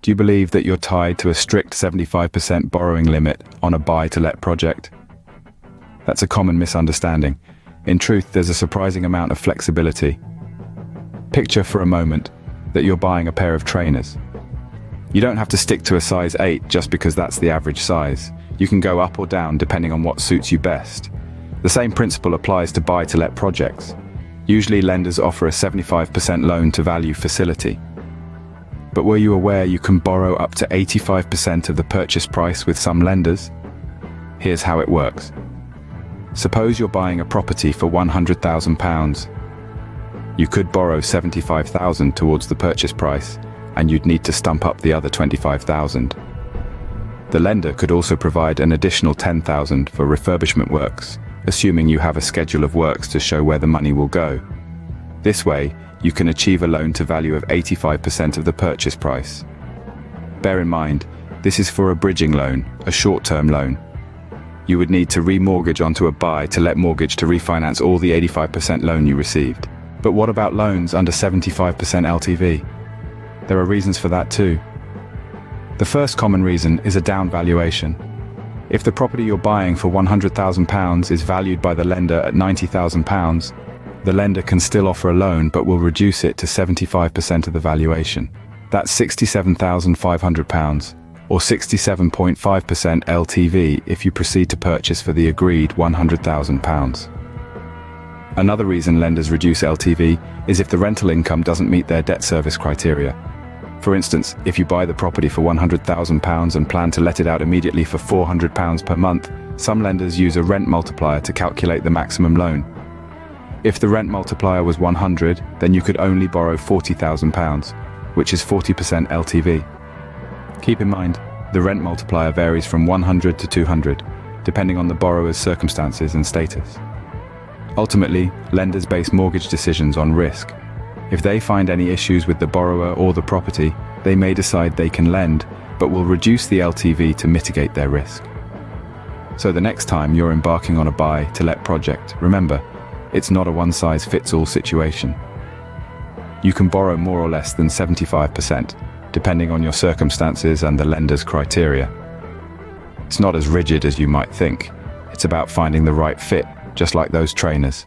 Do you believe that you're tied to a strict 75% borrowing limit on a buy-to-let project? That's a common misunderstanding. In truth, there's a surprising amount of flexibility. Picture for a moment that you're buying a pair of trainers. You don't have to stick to a size 8 just because that's the average size. You can go up or down depending on what suits you best. The same principle applies to buy-to-let projects. Usually lenders offer a 75% loan-to-value facility. But were you aware you can borrow up to 85% of the purchase price with some lenders? Here's how it works. Suppose you're buying a property for £100,000. You could borrow £75,000 towards the purchase price, and you'd need to stump up the other £25,000. The lender could also provide an additional £10,000 for refurbishment works, assuming you have a schedule of works to show where the money will go. This way, you can achieve a loan-to-value of 85% of the purchase price. Bear in mind, this is for a bridging loan, a short-term loan. You would need to remortgage onto a buy-to-let mortgage to refinance all the 85% loan you received. But what about loans under 75% LTV? There are reasons for that too. The first common reason is a down valuation. If the property you're buying for £100,000 is valued by the lender at £90,000, the lender can still offer a loan but will reduce it to 75% of the valuation. That's £67,500, or 67.5% LTV if you proceed to purchase for the agreed £100,000. Another reason lenders reduce LTV is if the rental income doesn't meet their debt service criteria. For instance, if you buy the property for £100,000 and plan to let it out immediately for £400 per month, some lenders use a rent multiplier to calculate the maximum loan. If the rent multiplier was 100, then you could only borrow £40,000, which is 40% LTV. Keep in mind, the rent multiplier varies from 100 to 200, depending on the borrower's circumstances and status. Ultimately, lenders base mortgage decisions on risk. If they find any issues with the borrower or the property, they may decide they can lend, but will reduce the LTV to mitigate their risk. So the next time you're embarking on a buy-to-let project, remember, it's not a one-size-fits-all situation. You can borrow more or less than 75%, depending on your circumstances and the lender's criteria. It's not as rigid as you might think. It's about finding the right fit, just like those trainers.